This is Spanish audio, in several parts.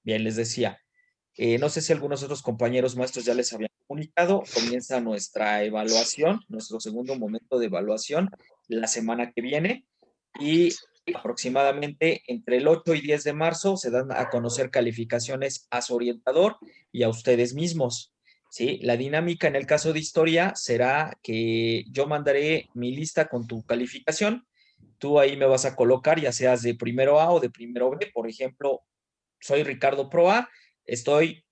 Bien, les decía, no sé si algunos otros compañeros maestros ya les habían comunicado, comienza nuestra evaluación, nuestro segundo momento de evaluación la semana que viene y aproximadamente entre el 8 y 10 de marzo se dan a conocer calificaciones a su orientador y a ustedes mismos. ¿Sí? La dinámica en el caso de historia será que yo mandaré mi lista con tu calificación. Tú ahí me vas a colocar, ya seas de primero A o de primero B. Por ejemplo, soy Ricardo Proa, estoy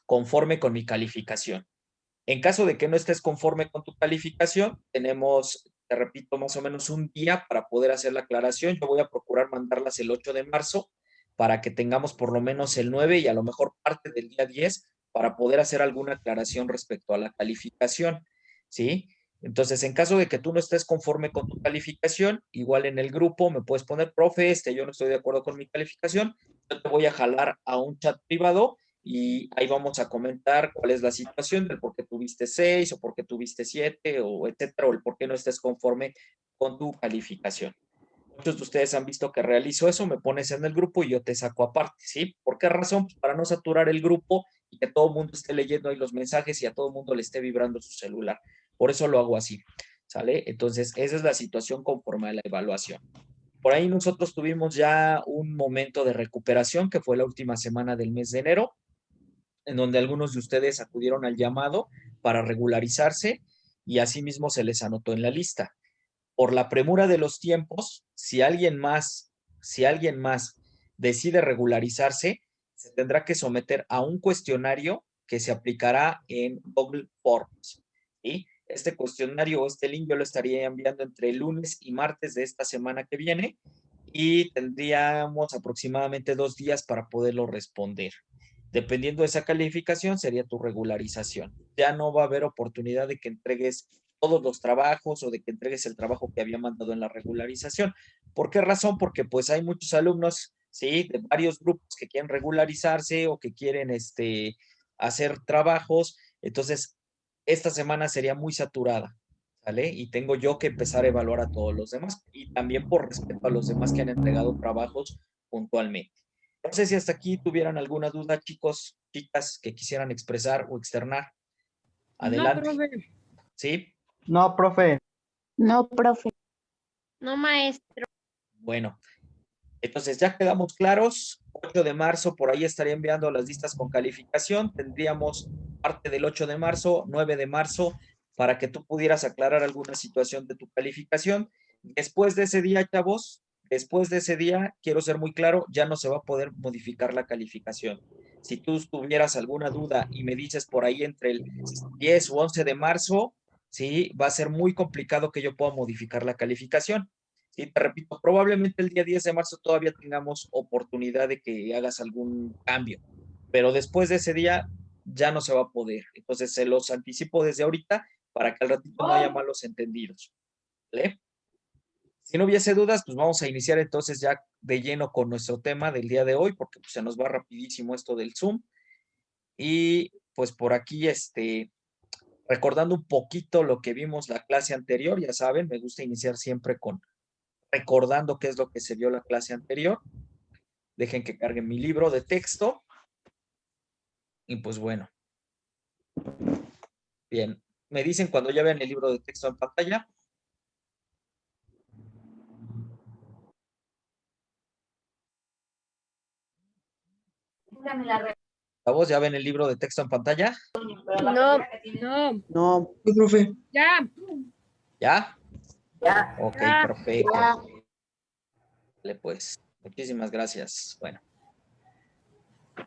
conforme con mi calificación. En caso de que no estés conforme con tu calificación, tenemos, te repito, más o menos un día para poder hacer la aclaración. Yo voy a procurar mandarlas el 8 de marzo para que tengamos por lo menos el 9 y a lo mejor parte del día 10 para poder hacer alguna aclaración respecto a la calificación, ¿sí? Entonces, en caso de que tú no estés conforme con tu calificación, igual en el grupo me puedes poner, profe, yo no estoy de acuerdo con mi calificación, yo te voy a jalar a un chat privado y ahí vamos a comentar cuál es la situación del por qué tuviste 6 o por qué tuviste 7 o etcétera, o el por qué no estés conforme con tu calificación. Muchos de ustedes han visto que realizo eso, me pones en el grupo y yo te saco aparte, ¿sí? ¿Por qué razón? Pues para no saturar el grupo y que todo el mundo esté leyendo ahí los mensajes y a todo el mundo le esté vibrando su celular. Por eso lo hago así, ¿sale? Entonces, esa es la situación conforme a la evaluación. Por ahí nosotros tuvimos ya un momento de recuperación que fue la última semana del mes de enero, en donde algunos de ustedes acudieron al llamado para regularizarse y asimismo se les anotó en la lista. Por la premura de los tiempos, si alguien más decide regularizarse, se tendrá que someter a un cuestionario que se aplicará en Google Forms. ¿Sí? Este cuestionario o este link yo lo estaría enviando entre el lunes y martes de esta semana que viene y tendríamos aproximadamente 2 días para poderlo responder. Dependiendo de esa calificación, sería tu regularización. Ya no va a haber oportunidad de que entregues todos los trabajos o de que entregues el trabajo que había mandado en la regularización. ¿Por qué razón? Porque pues hay muchos alumnos, ¿sí? De varios grupos que quieren regularizarse o que quieren hacer trabajos. Entonces, esta semana sería muy saturada, ¿sale? Y tengo yo que empezar a evaluar a todos los demás y también por respeto a los demás que han entregado trabajos puntualmente. No sé si hasta aquí tuvieran alguna duda, chicos, chicas, que quisieran expresar o externar. No, Adelante. profe. ¿Sí? No, profe. No, profe. No, maestro. Bueno, entonces ya quedamos claros. 8 de marzo, por ahí estaría enviando las listas con calificación. Tendríamos parte del 8 de marzo, 9 de marzo, para que tú pudieras aclarar alguna situación de tu calificación. Después de ese día, chavos, después de ese día, quiero ser muy claro, ya no se va a poder modificar la calificación. Si tú tuvieras alguna duda y me dices por ahí entre el 10 u 11 de marzo, sí, va a ser muy complicado que yo pueda modificar la calificación. Sí, te repito, probablemente el día 10 de marzo todavía tengamos oportunidad de que hagas algún cambio, pero después de ese día ya no se va a poder. Entonces se los anticipo desde ahorita para que al ratito no haya malos entendidos. ¿Vale? Si no hubiese dudas, pues vamos a iniciar entonces ya de lleno con nuestro tema del día de hoy, porque pues, se nos va rapidísimo esto del Zoom. Y pues por aquí, recordando un poquito lo que vimos la clase anterior, ya saben, me gusta iniciar siempre con recordando qué es lo que se vio la clase anterior. Dejen que cargue mi libro de texto. Y pues bueno, bien. Me dicen cuando ya vean el libro de texto en pantalla. ¿La voz ya ven el libro de texto en pantalla? No, no. No, profe. Ya, ¿Ya? Ya. Ok, ya. perfecto. Ya. Vale, pues, muchísimas gracias. Bueno,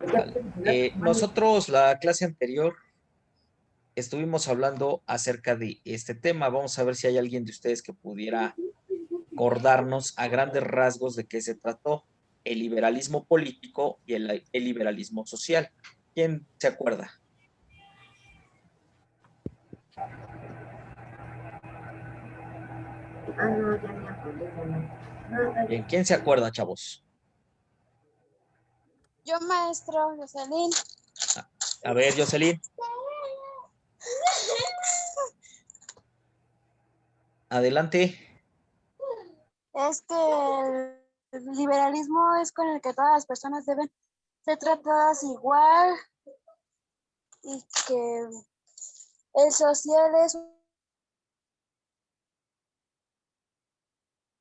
vale. Nosotros la clase anterior estuvimos hablando acerca de este tema. Vamos a ver si hay alguien de ustedes que pudiera acordarnos a grandes rasgos de qué se trató el liberalismo político y el liberalismo social. ¿Quién se acuerda? Ah, no, ya me acordé, ya no. Bien, ¿quién se acuerda, chavos? Yo, maestro, Jocelyn. A ver, Jocelyn, adelante. Es que liberalismo es con el que todas las personas deben ser tratadas igual y que el social es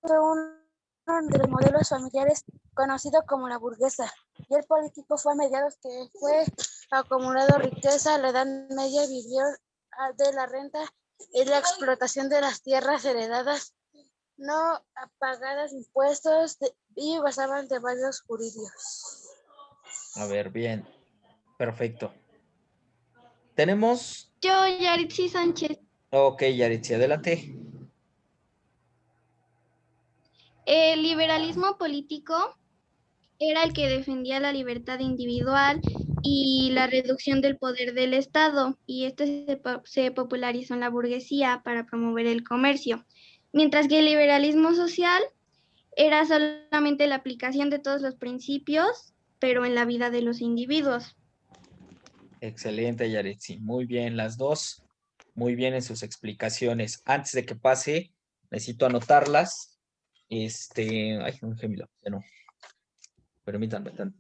uno de los modelos familiares conocido como la burguesa, y el político fue a mediados que fue acumulado riqueza. La Edad Media vivió de la renta y la explotación de las tierras heredadas, no pagadas impuestos y basaban de varios jurídicos. A ver, bien. Perfecto. Tenemos... Yo, Yaritzi Sánchez. Ok, Yaritzi, adelante. El liberalismo político era el que defendía la libertad individual y la reducción del poder del Estado, y este se popularizó en la burguesía para promover el comercio, mientras que el liberalismo social era solamente la aplicación de todos los principios, pero en la vida de los individuos. Excelente, Yaritzi. Muy bien, las dos. Muy bien en sus explicaciones. Antes de que pase, necesito anotarlas. Ay, un gemelo, ya no. Permítanme tanto.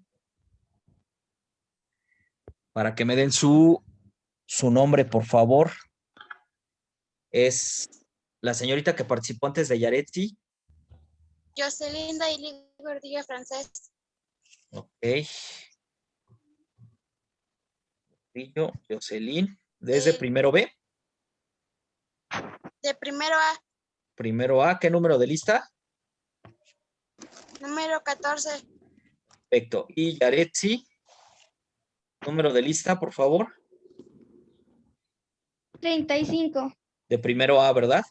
Para que me den su nombre, por favor. Es la señorita que participó antes de Yaretsi. Jocelyn Daily Gordillo Francés. Ok. Jocelyn. ¿Desde primero B? De primero A. Primero A. ¿Qué número de lista? Número 14. Perfecto. Y Yaretsi. Número de lista, por favor. 35. De primero A, ¿verdad?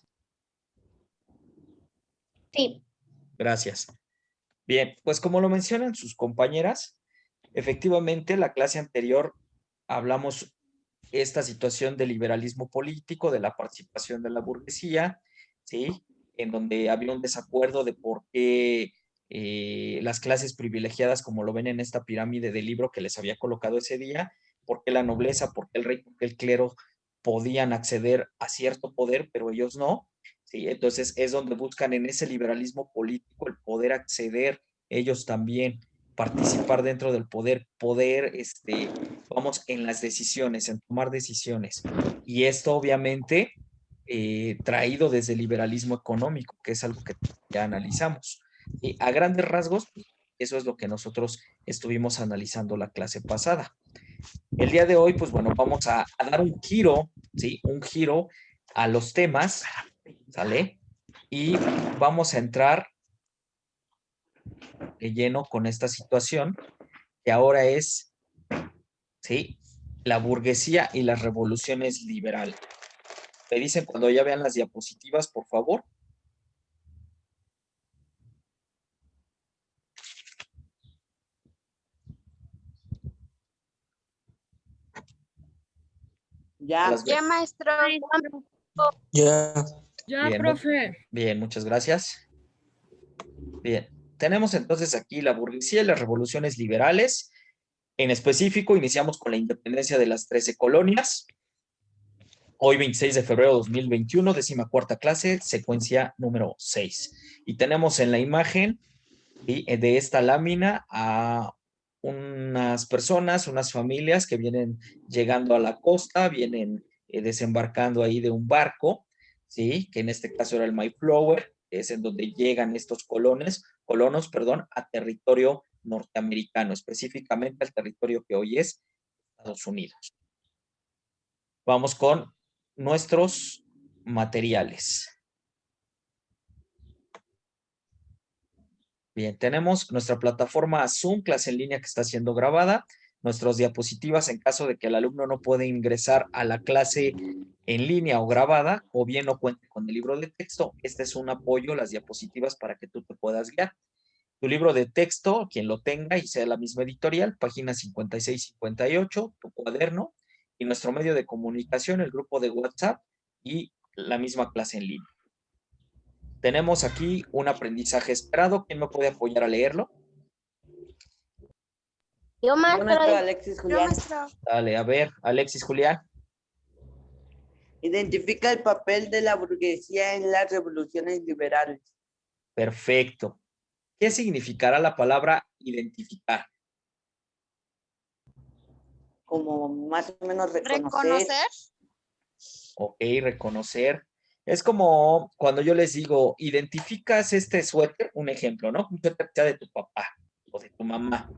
Sí. Gracias. Bien, pues como lo mencionan sus compañeras, efectivamente la clase anterior hablamos esta situación del liberalismo político, de la participación de la burguesía, ¿sí? En donde había un desacuerdo de por qué las clases privilegiadas, como lo ven en esta pirámide del libro que les había colocado ese día, por qué la nobleza, por qué el rey, por qué el clero podían acceder a cierto poder, pero ellos no. ¿Sí? Entonces es donde buscan en ese liberalismo político el poder acceder ellos también, participar dentro del poder, vamos, en las decisiones, en tomar decisiones. Y esto obviamente traído desde el liberalismo económico, que es algo que ya analizamos. Y a grandes rasgos, eso es lo que nosotros estuvimos analizando la clase pasada. El día de hoy, pues bueno, vamos a dar un giro, ¿sí? Un giro a los temas, ¿sale? Y vamos a entrar de lleno con esta situación, que ahora es, ¿sí? La burguesía y las revoluciones liberales. Me dicen cuando ya vean las diapositivas, por favor. Ya. Ya, maestro. Ya. Ya, Bien, profe. bien, muchas gracias. Bien, tenemos entonces aquí la burguesía y las revoluciones liberales. En específico, iniciamos con la independencia de las 13 colonias. Hoy, 26 de febrero de 2021, 14ª clase, secuencia número 6. Y tenemos en la imagen de esta lámina a unas personas, unas familias que vienen llegando a la costa, vienen desembarcando ahí de un barco, ¿sí? Que en este caso era el Mayflower, que es en donde llegan estos colonos, a territorio norteamericano, específicamente al territorio que hoy es Estados Unidos. Vamos con nuestros materiales. Bien, tenemos nuestra plataforma Zoom, clase en línea que está siendo grabada, nuestras diapositivas en caso de que el alumno no pueda ingresar a la clase en línea o grabada, o bien no cuente con el libro de texto. Este es un apoyo, las diapositivas, para que tú te puedas guiar. Tu libro de texto, quien lo tenga y sea la misma editorial, páginas 56-58, tu cuaderno y nuestro medio de comunicación, el grupo de WhatsApp y la misma clase en línea. Tenemos aquí un aprendizaje esperado. ¿Quién me puede apoyar a leerlo? Yo, maestro. Alexis Julián. Dale, a ver, Alexis Julián. Identifica el papel de la burguesía en las revoluciones liberales. Perfecto. ¿Qué significará la palabra identificar? Como más o menos Reconocer. Ok, reconocer. Es como cuando yo les digo, identificas este suéter, un ejemplo, ¿no? Un suéter sea de tu papá o de tu mamá.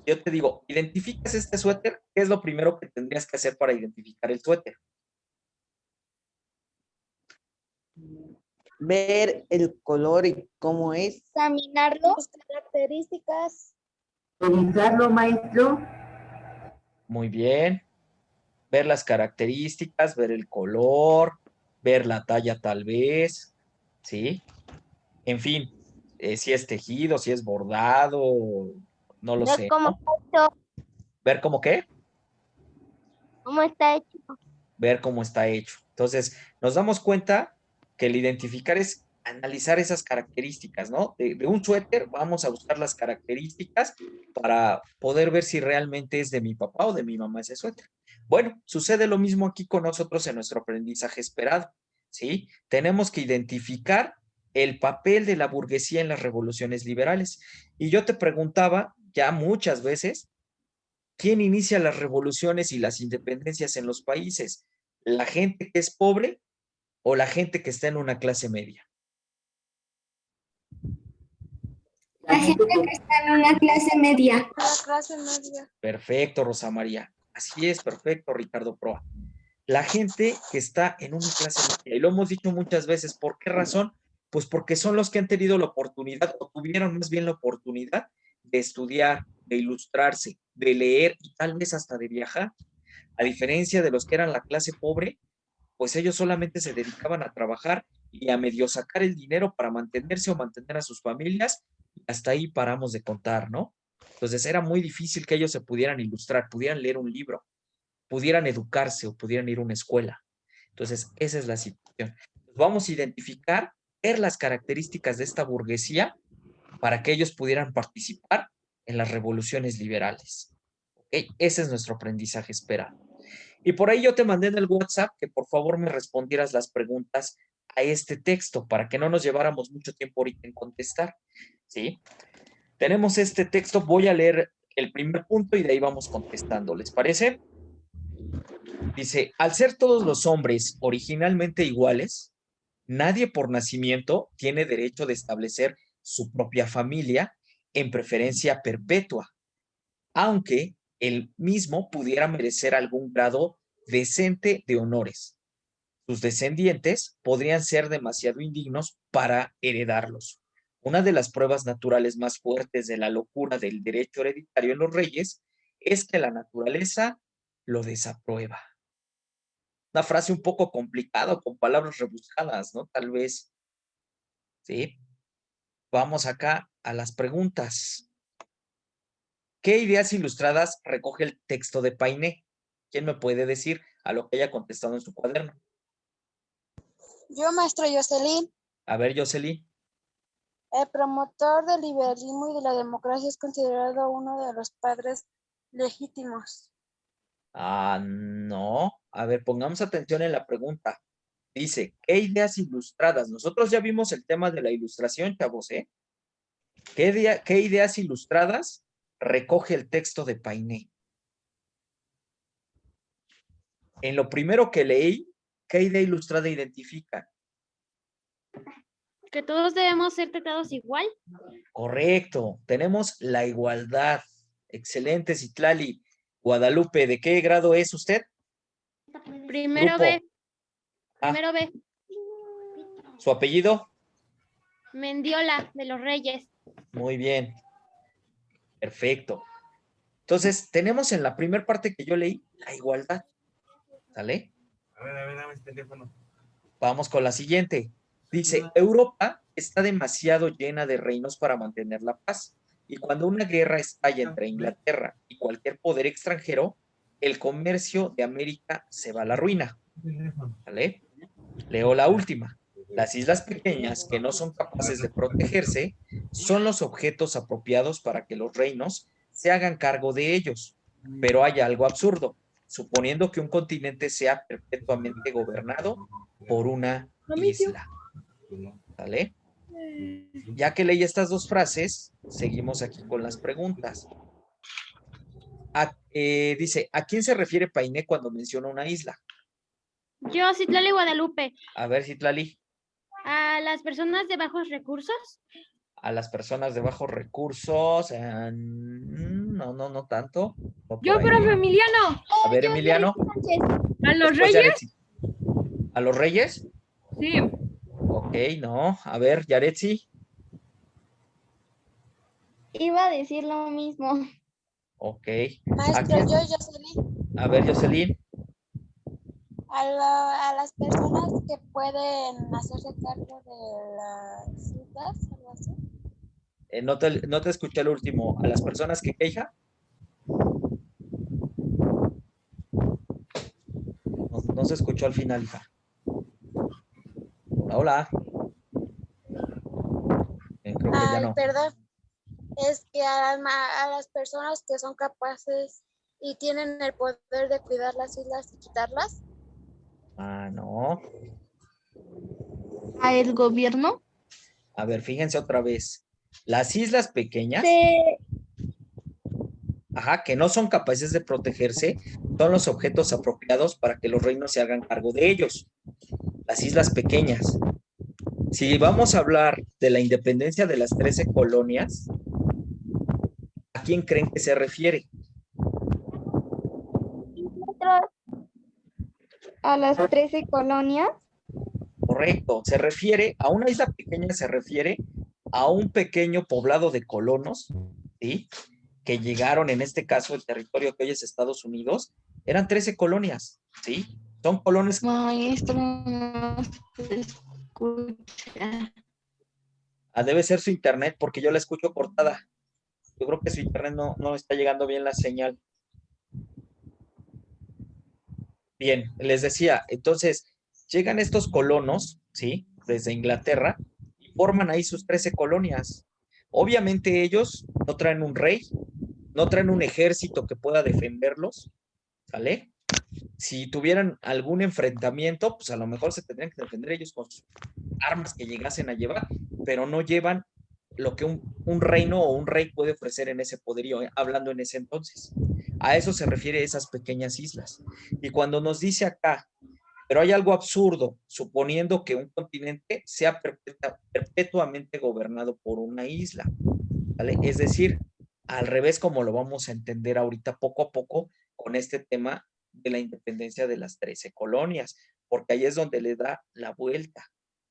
Yo te digo, ¿identificas este suéter? ¿Qué es lo primero que tendrías que hacer para identificar el suéter? ver el color y cómo es. Examinarlo. Sus características. Revisarlo, maestro. Muy bien. Ver las características, ver el color, ver la talla tal vez, ¿sí? En fin, si es tejido, si es bordado, no lo Ver sé, cómo ¿no? está hecho, ¿Ver cómo qué? cómo está hecho. Ver cómo está hecho. Entonces, nos damos cuenta que el identificar es analizar esas características, ¿no? De un suéter, vamos a buscar las características para poder ver si realmente es de mi papá o de mi mamá ese suéter. Bueno, sucede lo mismo aquí con nosotros en nuestro aprendizaje esperado, ¿sí? Tenemos que identificar el papel de la burguesía en las revoluciones liberales. Y yo te preguntaba ya muchas veces, ¿quién inicia las revoluciones y las independencias en los países? ¿La gente que es pobre o la gente que está en una clase media? La gente que está en una clase media. La clase media. Perfecto, Rosa María. Así es, perfecto, Ricardo Proa. La gente que está en una clase media, y lo hemos dicho muchas veces, ¿por qué razón? Pues porque son los que han tenido la oportunidad, o tuvieron más bien la oportunidad de estudiar, de ilustrarse, de leer y tal vez hasta de viajar. A diferencia de los que eran la clase pobre, pues ellos solamente se dedicaban a trabajar y a medio sacar el dinero para mantenerse o mantener a sus familias, y hasta ahí paramos de contar, ¿no? Entonces era muy difícil que ellos se pudieran ilustrar, pudieran leer un libro, pudieran educarse o pudieran ir a una escuela. Entonces, esa es la situación. Vamos a identificar, ver las características de esta burguesía para que ellos pudieran participar en las revoluciones liberales. ¿Ok? Ese es nuestro aprendizaje esperado. Y por ahí yo te mandé en el WhatsApp que por favor me respondieras las preguntas a este texto para que no nos lleváramos mucho tiempo ahorita en contestar. ¿Sí? Tenemos este texto, voy a leer el primer punto y de ahí vamos contestando. ¿Les parece? Dice, al ser todos los hombres originalmente iguales, nadie por nacimiento tiene derecho de establecer su propia familia en preferencia perpetua, aunque él mismo pudiera merecer algún grado decente de honores. Sus descendientes podrían ser demasiado indignos para heredarlos. Una de las pruebas naturales más fuertes de la locura del derecho hereditario en los reyes es que la naturaleza lo desaprueba. Una frase un poco complicada, con palabras rebuscadas, ¿no? Tal vez, ¿sí? Vamos acá a las preguntas. ¿Qué ideas ilustradas recoge el texto de Painé? ¿Quién me puede decir a lo que haya contestado en su cuaderno? Yo, maestro Jocelyn. A ver, Jocelyn. El promotor del liberalismo y de la democracia es considerado uno de los padres legítimos. No. A ver, pongamos atención en la pregunta. Dice, ¿qué ideas ilustradas? Nosotros ya vimos el tema de la ilustración, chavos, ¿eh? ¿Qué ideas ilustradas recoge el texto de Painé? En lo primero que leí, ¿qué idea ilustrada identifica? Que todos debemos ser tratados igual. Correcto, tenemos la igualdad. Excelente, Citlali. Guadalupe, ¿de qué grado es usted? Primero Grupo. B. Primero B. ¿Su apellido? Mendiola, de los Reyes. Muy bien. Perfecto. Entonces, tenemos en la primera parte que yo leí la igualdad. ¿Sale? A ver, dame este teléfono. Vamos con la siguiente. Dice, Europa está demasiado llena de reinos para mantener la paz. Y cuando una guerra estalla entre Inglaterra y cualquier poder extranjero, el comercio de América se va a la ruina. ¿Vale? Leo la última. Las islas pequeñas que no son capaces de protegerse son los objetos apropiados para que los reinos se hagan cargo de ellos. Pero hay algo absurdo, suponiendo que un continente sea perpetuamente gobernado por una isla. ¿Vale? Ya que leí estas dos frases, seguimos aquí con las preguntas. Dice, ¿a quién se refiere Painé cuando menciona una isla? Yo, Citlali Guadalupe, A ver, Citlali. a las personas de bajos recursos. A las personas de bajos recursos. No tanto. No Yo, por ahí. profe Emiliano. A ver, Emiliano. ¿A los Después, reyes? Yaretsi. ¿A los reyes? Sí. Ok, no. A ver, Yaretsi. Iba a decir lo mismo. Ok. Maestro, quién? yo, Jocelyn, A ver, Jocelyn. a las personas que pueden hacerse cargo de las citas, algo así. No te escuché el último. ¿A las personas que queja? No se escuchó al final, hija. Hola. Creo que ya Ay, no. perdón. Es que a las personas que son capaces y tienen el poder de cuidar las islas y quitarlas. Ah, no. ¿A el gobierno? A ver, fíjense otra vez. Las islas pequeñas, que no son capaces de protegerse, son los objetos apropiados para que los reinos se hagan cargo de ellos. Las islas pequeñas. Si vamos a hablar de la independencia de las 13 colonias, ¿a quién creen que se refiere? ¿A las 13 colonias? Correcto, se refiere a una isla pequeña, se refiere a un pequeño poblado de colonos, ¿sí? Que llegaron, en este caso, el territorio que hoy es Estados Unidos, eran 13 colonias, ¿sí? Son colonias. Maestro, no se escucha. Debe ser su internet, porque yo la escucho cortada. Yo creo que su internet no está llegando bien la señal. Bien, les decía, entonces, llegan estos colonos, ¿sí? Desde Inglaterra, y forman ahí sus 13 colonias. Obviamente ellos no traen un rey, no traen un ejército que pueda defenderlos, ¿sale? Si tuvieran algún enfrentamiento, pues a lo mejor se tendrían que defender ellos con sus armas que llegasen a llevar, pero no llevan lo que un reino o un rey puede ofrecer en ese poderío, hablando en ese entonces. A eso se refiere esas pequeñas islas. Y cuando nos dice acá, pero hay algo absurdo, suponiendo que un continente sea perpetuamente gobernado por una isla, ¿vale? Es decir, al revés como lo vamos a entender ahorita poco a poco con este tema de la independencia de las 13 colonias, porque ahí es donde le da la vuelta,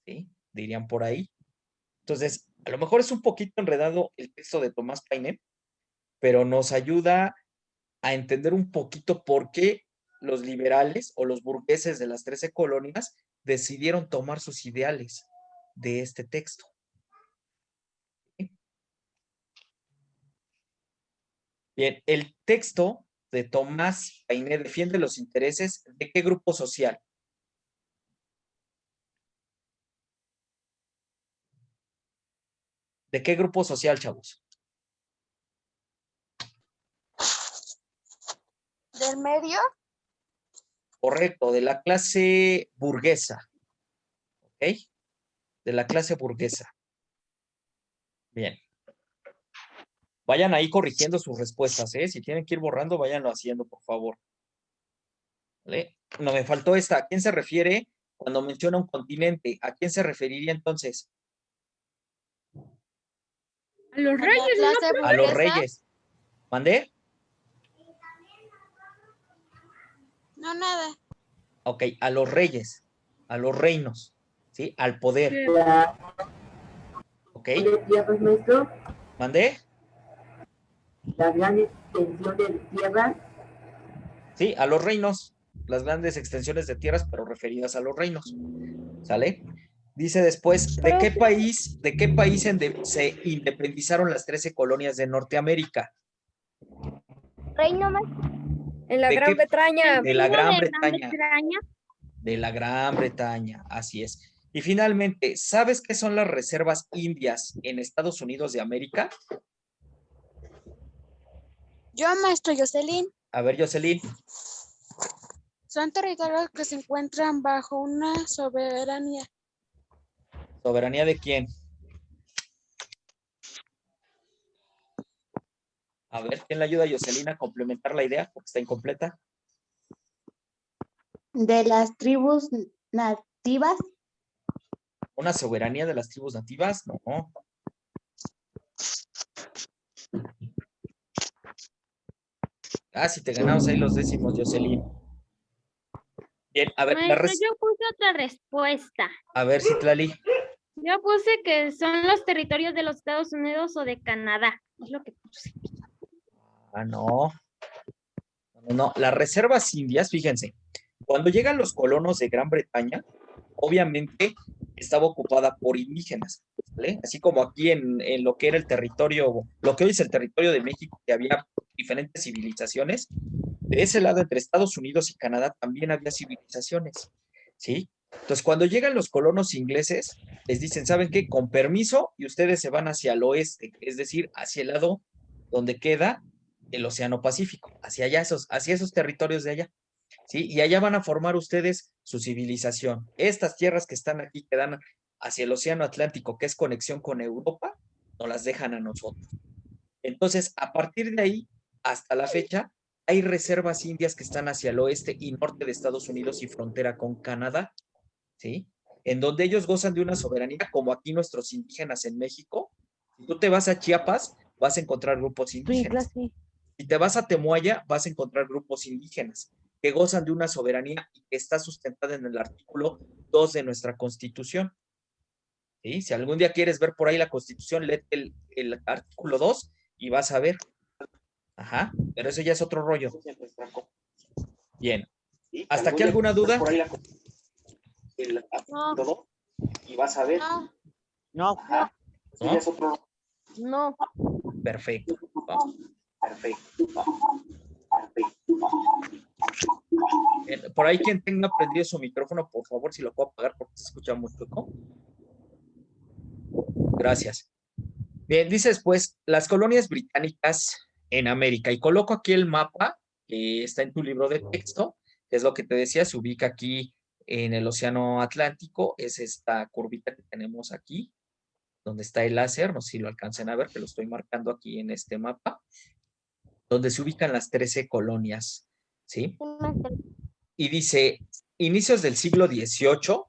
¿sí? Dirían por ahí. Entonces, a lo mejor es un poquito enredado el texto de Tomás Paine, pero nos ayuda a entender un poquito por qué los liberales o los burgueses de las 13 colonias decidieron tomar sus ideales de este texto. Bien, el texto de Tomás Paine defiende los intereses de qué grupo social. ¿De qué grupo social, chavos? ¿Del medio? Correcto, de la clase burguesa. ¿Ok? De la clase burguesa. Bien. Vayan ahí corrigiendo sus respuestas, ¿eh? Si tienen que ir borrando, váyanlo haciendo, por favor. ¿Vale? No, me faltó esta. ¿A quién se refiere cuando menciona un continente? ¿A quién se referiría entonces? A los reyes, ¿no? A los reyes. ¿Mandé? No, nada. Ok, a los reyes, a los reinos, ¿sí? Al poder. Sí. ¿Ok? Tierras, maestro, ¿Mandé? la gran extensión de tierra. Sí, a los reinos, las grandes extensiones de tierras, pero referidas a los reinos. ¿Sale? Dice después, ¿de qué país se independizaron las 13 colonias de Norteamérica? Reino más. En la ¿De Gran qué? Bretaña. De la Gran Bretaña. Bretaña. De la Gran Bretaña, así es. Y finalmente, ¿sabes qué son las reservas indias en Estados Unidos de América? Yo, maestro Jocelyn, A ver, Jocelyn. son territorios que se encuentran bajo una soberanía. ¿Soberanía de quién? A ver, ¿quién le ayuda a Jocelyn a complementar la idea? Porque está incompleta. De las tribus nativas. ¿Una soberanía de las tribus nativas? No. Ah, si te ganamos ahí los décimos, Jocelyn. Bien, a ver, Maestro, yo puse otra respuesta. a ver, Citlali. Yo puse que son los territorios de los Estados Unidos o de Canadá. Es lo que puse. Ah, no. No, las reservas indias, fíjense, cuando llegan los colonos de Gran Bretaña, obviamente estaba ocupada por indígenas, ¿vale? Así como aquí en lo que era el territorio, lo que hoy es el territorio de México, que había diferentes civilizaciones, de ese lado entre Estados Unidos y Canadá también había civilizaciones, ¿sí? Entonces, cuando llegan los colonos ingleses, les dicen, ¿saben qué? Con permiso, y ustedes se van hacia el oeste, es decir, hacia el lado donde queda el Océano Pacífico, hacia allá, hacia esos territorios de allá, ¿sí? Y allá van a formar ustedes su civilización. Estas tierras que están aquí, que dan hacia el Océano Atlántico, que es conexión con Europa, nos las dejan a nosotros. Entonces, a partir de ahí, hasta la fecha, hay reservas indias que están hacia el oeste y norte de Estados Unidos y frontera con Canadá, ¿sí? En donde ellos gozan de una soberanía, como aquí nuestros indígenas en México. Si tú te vas a Chiapas, vas a encontrar grupos indígenas. Si te vas a Temuaya, vas a encontrar grupos indígenas que gozan de una soberanía y que está sustentada en el artículo 2 de nuestra Constitución. ¿Sí? Si algún día quieres ver por ahí la Constitución, lee el artículo 2 y vas a ver. Ajá, pero eso ya es otro rollo. Bien. ¿Hasta aquí alguna duda? No. Y vas a ver. No. ¿No? No. Perfecto. Vamos. Perfecto. Por ahí quien tenga prendido su micrófono, por favor, si lo puedo apagar porque se escucha muy poco. Gracias. Bien, dice después, las colonias británicas en América. Y coloco aquí el mapa que está en tu libro de texto, que es lo que te decía, se ubica aquí en el Océano Atlántico. Es esta curvita que tenemos aquí, donde está el láser. No sé si lo alcancen a ver, que lo estoy marcando aquí en este mapa, donde se ubican las 13 colonias, ¿sí? Y dice, inicios del siglo XVIII,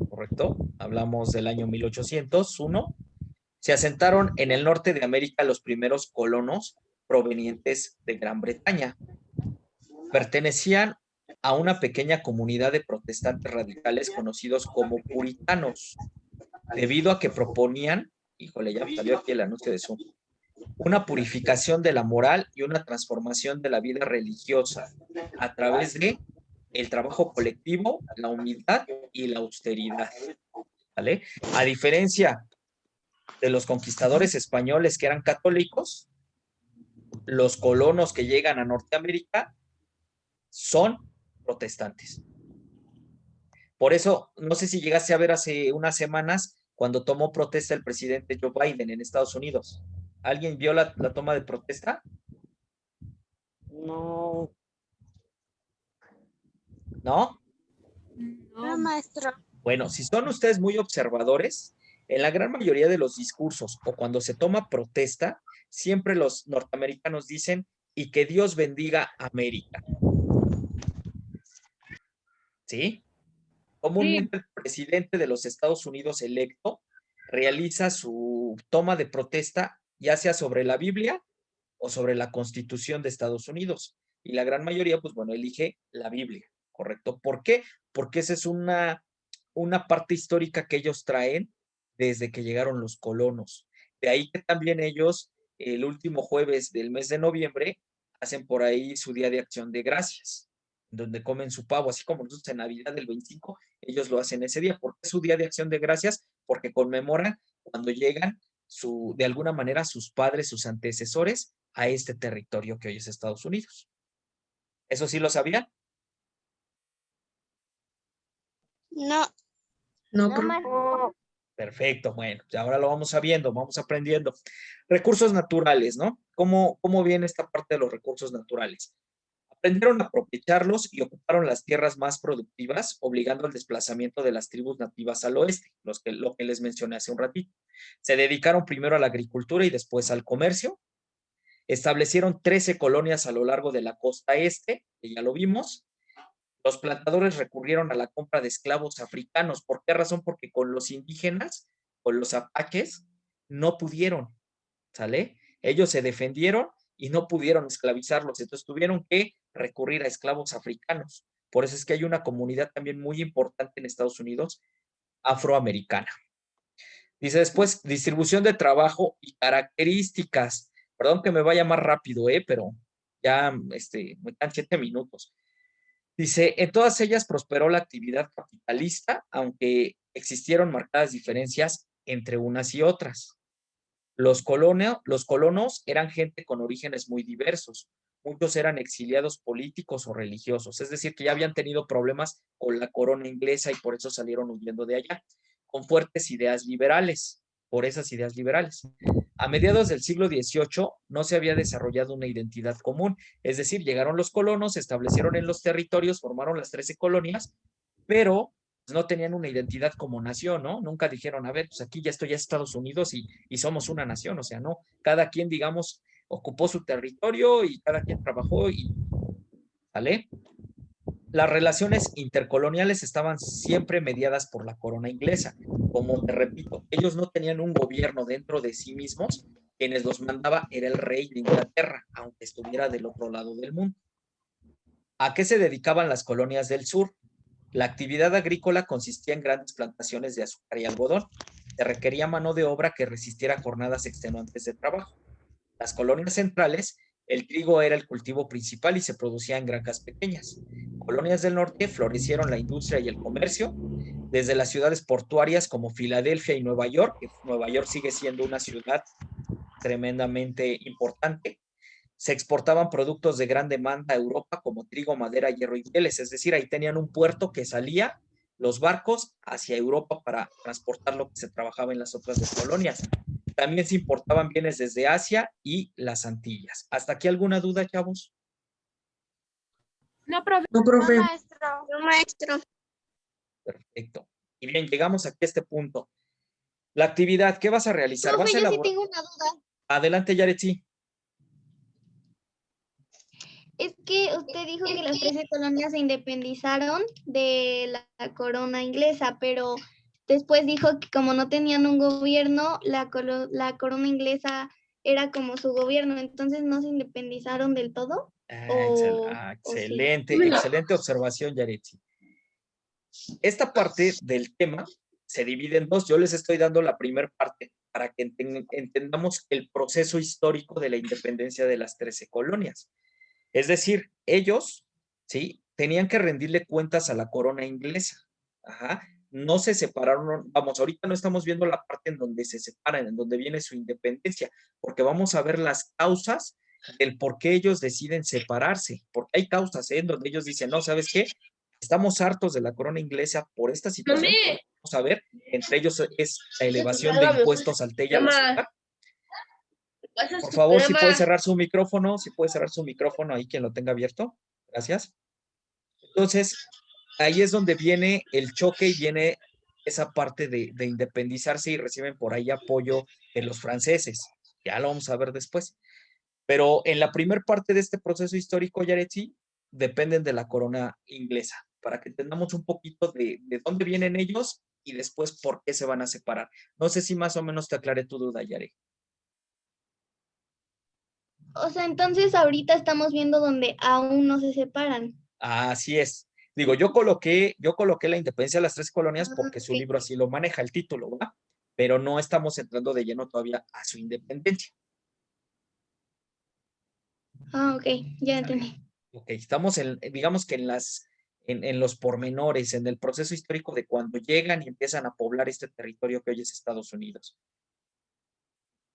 ¿correcto? Hablamos del año 1801, se asentaron en el norte de América los primeros colonos provenientes de Gran Bretaña. Pertenecían a una pequeña comunidad de protestantes radicales conocidos como puritanos, debido a que proponían, híjole, ya salió aquí el anuncio de Zoom, una purificación de la moral y una transformación de la vida religiosa a través de el trabajo colectivo, la humildad y la austeridad, ¿vale? A diferencia de los conquistadores españoles que eran católicos, los colonos que llegan a Norteamérica son protestantes. Por eso, no sé si llegaste a ver hace unas semanas cuando tomó protesta el presidente Joe Biden en Estados Unidos. ¿Alguien vio la toma de protesta? No. ¿No? No, maestro. Bueno, si son ustedes muy observadores, en la gran mayoría de los discursos o cuando se toma protesta, siempre los norteamericanos dicen y que Dios bendiga América. ¿Sí? Comúnmente el presidente de los Estados Unidos electo realiza su toma de protesta ya sea sobre la Biblia o sobre la Constitución de Estados Unidos. Y la gran mayoría, pues bueno, elige la Biblia, ¿correcto? ¿Por qué? Porque esa es una parte histórica que ellos traen desde que llegaron los colonos. De ahí que también ellos, el último jueves del mes de noviembre, hacen por ahí su Día de Acción de Gracias, donde comen su pavo, así como nosotros en Navidad del 25, ellos lo hacen ese día. ¿Por qué su Día de Acción de Gracias? Porque conmemoran cuando llegan de alguna manera sus padres, sus antecesores, a este territorio que hoy es Estados Unidos. ¿Eso sí lo sabían? No. No, Perfecto, bueno, ya ahora lo vamos sabiendo, vamos aprendiendo. Recursos naturales, ¿no? ¿Cómo viene esta parte de los recursos naturales? Aprendieron a aprovecharlos y ocuparon las tierras más productivas, obligando al desplazamiento de las tribus nativas al oeste, lo que les mencioné hace un ratito. Se dedicaron primero a la agricultura y después al comercio. Establecieron 13 colonias a lo largo de la costa este, que ya lo vimos. Los plantadores recurrieron a la compra de esclavos africanos. ¿Por qué razón? Porque con los indígenas, con los apaches, no pudieron, ¿sale? Ellos se defendieron y no pudieron esclavizarlos, entonces tuvieron que recurrir a esclavos africanos. Por eso es que hay una comunidad también muy importante en Estados Unidos, afroamericana. Dice después, distribución de trabajo y características. Perdón que me vaya más rápido, pero ya me quedan 7 minutos. Dice, en todas ellas prosperó la actividad capitalista, aunque existieron marcadas diferencias entre unas y otras. Los colonos eran gente con orígenes muy diversos. Muchos eran exiliados políticos o religiosos, es decir, que ya habían tenido problemas con la corona inglesa y por eso salieron huyendo de allá, con fuertes ideas liberales, por esas ideas liberales. A mediados del siglo XVIII no se había desarrollado una identidad común, es decir, llegaron los colonos, se establecieron en los territorios, formaron las 13 colonias, pero no tenían una identidad como nación, ¿no? Nunca dijeron, a ver, pues aquí ya estoy en Estados Unidos y somos una nación, o sea, no, cada quien, digamos, ocupó su territorio y cada quien trabajó y, ¿vale? Las relaciones intercoloniales estaban siempre mediadas por la corona inglesa. Como te repito, ellos no tenían un gobierno dentro de sí mismos, quienes los mandaba era el rey de Inglaterra, aunque estuviera del otro lado del mundo. ¿A qué se dedicaban las colonias del sur? La actividad agrícola consistía en grandes plantaciones de azúcar y algodón. Se requería mano de obra que resistiera jornadas extenuantes de trabajo. Las colonias centrales, el trigo era el cultivo principal y se producía en granjas pequeñas. Colonias del norte florecieron la industria y el comercio, desde las ciudades portuarias como Filadelfia y Nueva York, que Nueva York sigue siendo una ciudad tremendamente importante. Se exportaban productos de gran demanda a Europa como trigo, madera, hierro y pieles, es decir, ahí tenían un puerto que salía los barcos hacia Europa para transportar lo que se trabajaba en las otras dos colonias. También se importaban bienes desde Asia y las Antillas. ¿Hasta aquí alguna duda, chavos? No, profe. No, profe. No, maestro. Perfecto. Y bien, llegamos aquí a este punto. La actividad, ¿qué vas a realizar? Profe, ¿Vas a yo sí elaborar? tengo una duda. Adelante, Yaretsi. Es que usted dijo que las 13 colonias se independizaron de la corona inglesa, pero después dijo que como no tenían un gobierno, la corona inglesa era como su gobierno, entonces no se independizaron del todo. Excelente, excelente observación, Yaretsi. Esta parte del tema se divide en dos. Yo les estoy dando la primera parte para que entendamos el proceso histórico de la independencia de las 13 colonias. Es decir, ellos, ¿sí? Tenían que rendirle cuentas a la corona inglesa. Ajá. No se separaron, vamos, ahorita no estamos viendo la parte en donde se separan, en donde viene su independencia, porque vamos a ver las causas del por qué ellos deciden separarse, porque hay causas, en donde ellos dicen, no, ¿sabes qué? Estamos hartos de la corona inglesa por esta situación. Vamos a ver, entre ellos es la elevación de impuestos al té y al azúcar. Por favor, si puede cerrar su micrófono, ahí quien lo tenga abierto. Gracias. Entonces, ahí es donde viene el choque y viene esa parte de independizarse y reciben por ahí apoyo de los franceses. Ya lo vamos a ver después. Pero en la primera parte de este proceso histórico, Yaretsi, dependen de la corona inglesa, para que entendamos un poquito de dónde vienen ellos y después por qué se van a separar. No sé si más o menos te aclaré tu duda, Yare. O sea, entonces ahorita estamos viendo donde aún no se separan. Así es. Digo, yo coloqué la independencia de las 3 colonias porque su ok. libro así lo maneja, el título, ¿verdad? Pero no estamos entrando de lleno todavía a su independencia. Ok, ya entendí. Ok, estamos digamos que en los pormenores, en el proceso histórico de cuando llegan y empiezan a poblar este territorio que hoy es Estados Unidos.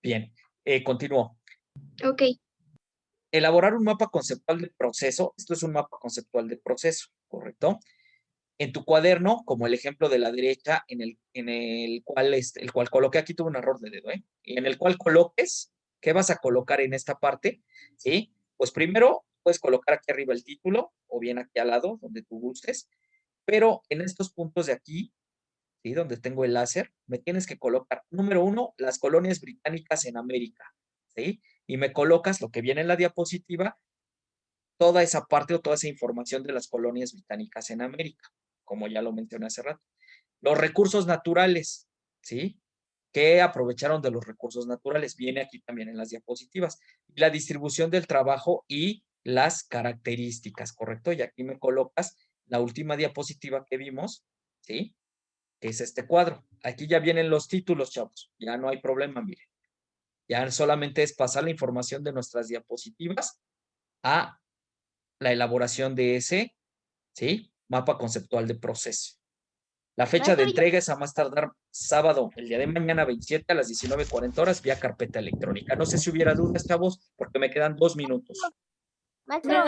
Bien, continúo. Ok. Elaborar un mapa conceptual de proceso. Esto es un mapa conceptual de proceso, ¿correcto? En tu cuaderno, como el ejemplo de la derecha, en el cual coloqué, aquí tuve un error de dedo, y en el cual coloques, ¿qué vas a colocar en esta parte? ¿Sí? Pues primero puedes colocar aquí arriba el título, o bien aquí al lado, donde tú gustes, pero en estos puntos de aquí, ¿sí? Donde tengo el láser, me tienes que colocar, número 1, las colonias británicas en América, ¿sí? y me colocas lo que viene en la diapositiva, toda esa parte o toda esa información de las colonias británicas en América, como ya lo mencioné hace rato. Los recursos naturales, ¿sí? ¿Qué aprovecharon de los recursos naturales? Viene aquí también en las diapositivas. La distribución del trabajo y las características, ¿correcto? Y aquí me colocas la última diapositiva que vimos, ¿sí? Que es este cuadro. Aquí ya vienen los títulos, chavos. Ya no hay problema, miren. Ya solamente es pasar la información de nuestras diapositivas a la elaboración de ese, ¿sí? Mapa conceptual de proceso. La fecha de entrega es a más tardar sábado, el día de mañana, 27 a las 19:40 horas, vía carpeta electrónica. No sé si hubiera dudas, chavos, porque me quedan 2 minutos. Yo.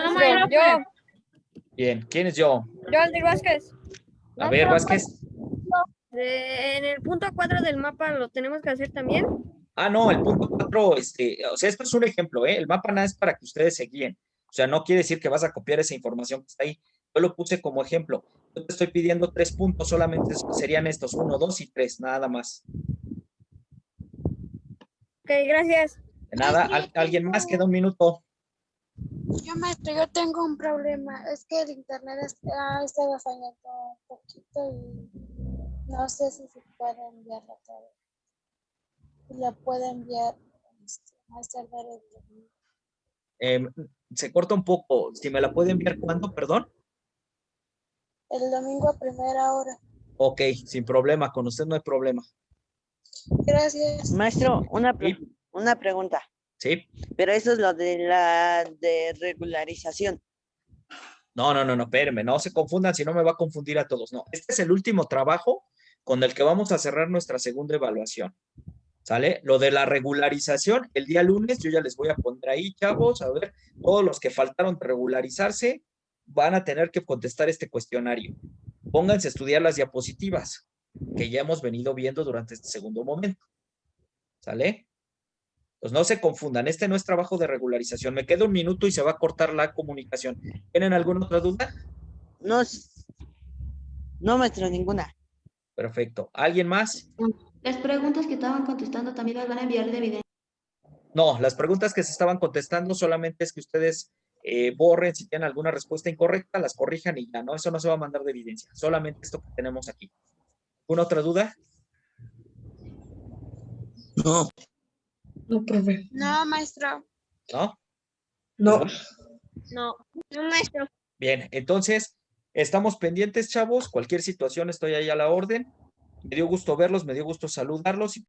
Bien, ¿quién es yo? Yo, Aldir Vázquez. A ver, Vázquez. En el punto 4 del mapa lo tenemos que hacer también. Ah, no, el punto 4, o sea, esto es un ejemplo, ¿eh? El mapa nada es para que ustedes se guíen. O sea, no quiere decir que vas a copiar esa información que está ahí. Yo lo puse como ejemplo. Yo te estoy pidiendo 3 puntos, solamente serían estos, 1, 2 y 3, nada más. Ok, gracias. De nada, ¿alguien más? Queda un minuto. Maestro, yo tengo un problema. Es que el internet ha estado fallando un poquito y no sé si se puede enviar la tarea. La puede enviar más tardar el domingo. Se corta un poco. Si me la puede enviar, ¿cuándo? Perdón. El domingo a primera hora. Ok, sin problema. Con usted no hay problema. Gracias. Maestro, Sí. una pregunta. Sí. Pero eso es lo de la de regularización. No, espérenme, no se confundan, si no me va a confundir a todos. No, este es el último trabajo con el que vamos a cerrar nuestra segunda evaluación. ¿Sale? Lo de la regularización, el día lunes, yo ya les voy a poner ahí, chavos, a ver, todos los que faltaron de regularizarse van a tener que contestar este cuestionario. Pónganse a estudiar las diapositivas que ya hemos venido viendo durante este segundo momento. ¿Sale? Pues no se confundan, este no es trabajo de regularización. Me queda un minuto y se va a cortar la comunicación. ¿Tienen alguna otra duda? No, maestro, ninguna. Perfecto. ¿Alguien más? Las preguntas que estaban contestando también las van a enviar de evidencia. No, las preguntas que se estaban contestando solamente es que ustedes borren si tienen alguna respuesta incorrecta, las corrijan y ya, ¿no? Eso no se va a mandar de evidencia. Solamente esto que tenemos aquí. ¿Alguna otra duda? No. No, profe. No, maestro. ¿No? No. No, maestro. Bien, entonces, estamos pendientes, chavos. Cualquier situación estoy ahí a la orden. Me dio gusto verlos, me dio gusto saludarlos y